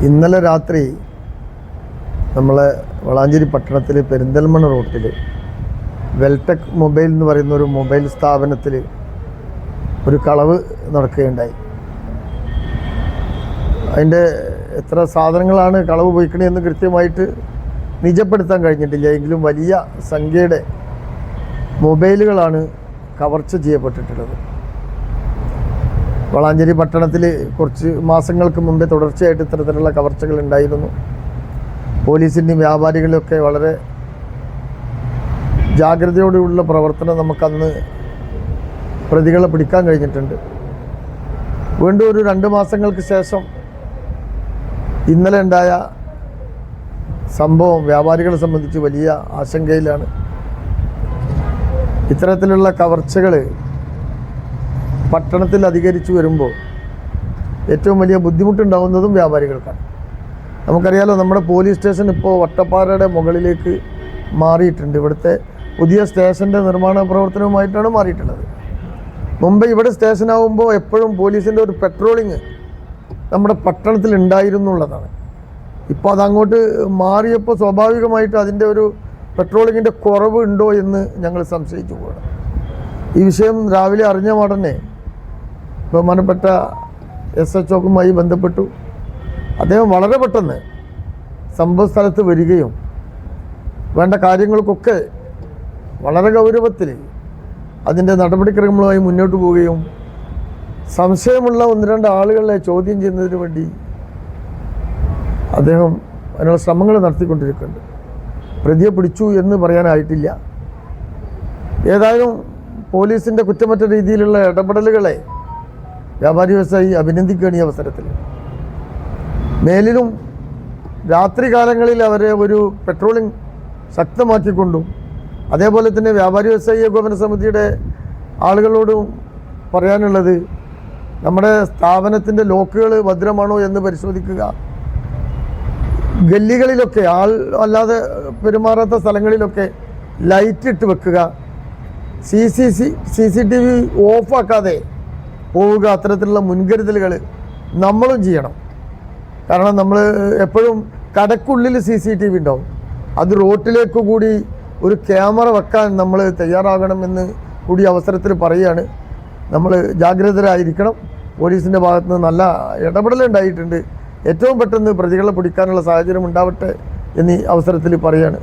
ഇന്നലെ രാത്രി നമ്മളെ വളാഞ്ചേരി പട്ടണത്തിൽ പെരിന്തൽമണ്ണ റോട്ടിൽ വെൽടെക് മൊബൈൽ എന്ന് പറയുന്ന ഒരു മൊബൈൽ സ്ഥാപനത്തിൽ ഒരു കളവ് നടക്കുകയുണ്ടായി. അതിൻ്റെ എത്ര സാധനങ്ങളാണ് കളവ് പോയിക്കണതെന്ന് കൃത്യമായിട്ട് നിജപ്പെടുത്താൻ കഴിഞ്ഞിട്ടില്ല. എങ്കിലും വലിയ സംഖ്യയുടെ മൊബൈലുകളാണ് കവർച്ച ചെയ്യപ്പെട്ടിട്ടുള്ളത്. വളാഞ്ചേരി പട്ടണത്തിൽ കുറച്ച് മാസങ്ങൾക്ക് മുമ്പേ തുടർച്ചയായിട്ട് ഇത്തരത്തിലുള്ള കവർച്ചകൾ ഉണ്ടായിരുന്നു. പോലീസിൻ്റെയും വ്യാപാരികളൊക്കെ വളരെ ജാഗ്രതയോടെയുള്ള പ്രവർത്തനം നമുക്കന്ന് പ്രതികളെ പിടിക്കാൻ കഴിഞ്ഞിട്ടുണ്ട്. വീണ്ടും ഒരു 2 മാസങ്ങൾക്ക് ശേഷം ഇന്നലെ ഉണ്ടായ സംഭവം വ്യാപാരികളെ സംബന്ധിച്ച് വലിയ ആശങ്കയിലാണ്. ഇത്തരത്തിലുള്ള കവർച്ചകൾ പട്ടണത്തിൽ അധികരിച്ചു വരുമ്പോൾ ഏറ്റവും വലിയ ബുദ്ധിമുട്ടുണ്ടാകുന്നതും വ്യാപാരികൾക്കാണ്. നമുക്കറിയാലോ, നമ്മുടെ പോലീസ് സ്റ്റേഷൻ ഇപ്പോൾ വട്ടപ്പാറയുടെ മുകളിലേക്ക് മാറിയിട്ടുണ്ട്. ഇവിടുത്തെ പുതിയ സ്റ്റേഷൻ്റെ നിർമ്മാണ പ്രവർത്തനവുമായിട്ടാണ് മാറിയിട്ടുള്ളത്. മുമ്പ് ഇവിടെ സ്റ്റേഷനാകുമ്പോൾ എപ്പോഴും പോലീസിൻ്റെ ഒരു പെട്രോളിങ് നമ്മുടെ പട്ടണത്തിൽ ഉണ്ടായിരുന്നുള്ളതാണ്. ഇപ്പോൾ അതങ്ങോട്ട് മാറിയപ്പോൾ സ്വാഭാവികമായിട്ട് അതിൻ്റെ ഒരു പെട്രോളിങ്ങിൻ്റെ കുറവ് ഉണ്ടോ എന്ന് ഞങ്ങൾ സംശയിച്ചു പോകണം. ഈ വിഷയം രാവിലെ അറിഞ്ഞ ഉടനെ ബഹുമാനപ്പെട്ട SHOക്കുമായി ബന്ധപ്പെട്ടു. അദ്ദേഹം വളരെ പെട്ടെന്ന് സംഭവ സ്ഥലത്ത് വരികയും വേണ്ട കാര്യങ്ങൾക്കൊക്കെ വളരെ ഗൗരവത്തിൽ അതിൻ്റെ നടപടിക്രമങ്ങളുമായി മുന്നോട്ട് പോവുകയും സംശയമുള്ള 1-2 ആളുകളെ ചോദ്യം ചെയ്യുന്നതിന് വേണ്ടി അദ്ദേഹം അതിനുള്ള ശ്രമങ്ങൾ നടത്തിക്കൊണ്ടിരിക്കുന്നുണ്ട്. പ്രതിയെ പിടിച്ചു എന്ന് പറയാനായിട്ടില്ല. ഏതായാലും പോലീസിൻ്റെ കുറ്റമറ്റ രീതിയിലുള്ള ഇടപെടലുകളെ വ്യാപാരി വ്യവസായി അഭിനന്ദിക്കുകയാണ് ഈ അവസരത്തിൽ. മേലിലും രാത്രി കാലങ്ങളിൽ അവരെ ഒരു പെട്രോളിംഗ് ശക്തമാക്കിക്കൊണ്ടും അതേപോലെ തന്നെ വ്യാപാരി വ്യവസായി ഏകോപന സമിതിയുടെ ആളുകളോടും പറയാനുള്ളത്, നമ്മുടെ സ്ഥാപനത്തിൻ്റെ ലോക്കുകൾ ഭദ്രമാണോ എന്ന് പരിശോധിക്കുക. ഗല്ലികളിലൊക്കെ അല്ലാതെ പെരുമാറാത്ത സ്ഥലങ്ങളിലൊക്കെ ലൈറ്റ് ഇട്ട് വെക്കുക. CCTV ഓഫാക്കാതെ പോവുക. അത്തരത്തിലുള്ള മുൻകരുതലുകൾ നമ്മളും ചെയ്യണം. കാരണം നമ്മൾ എപ്പോഴും കടക്കുള്ളിൽ CCTV ഉണ്ടാവും. അത് റോട്ടിലേക്ക് കൂടി ഒരു ക്യാമറ വെക്കാൻ നമ്മൾ തയ്യാറാകണമെന്ന് കൂടി അവസരത്തിൽ പറയുകയാണ്. നമ്മൾ ജാഗ്രതരായിരിക്കണം. പോലീസിൻ്റെ ഭാഗത്ത് നിന്ന് നല്ല ഇടപെടലുണ്ടായിട്ടുണ്ട്. ഏറ്റവും പെട്ടെന്ന് പ്രതികളെ പിടിക്കാനുള്ള സാഹചര്യം ഉണ്ടാവട്ടെ എന്നീ അവസരത്തിൽ പറയുകയാണ്.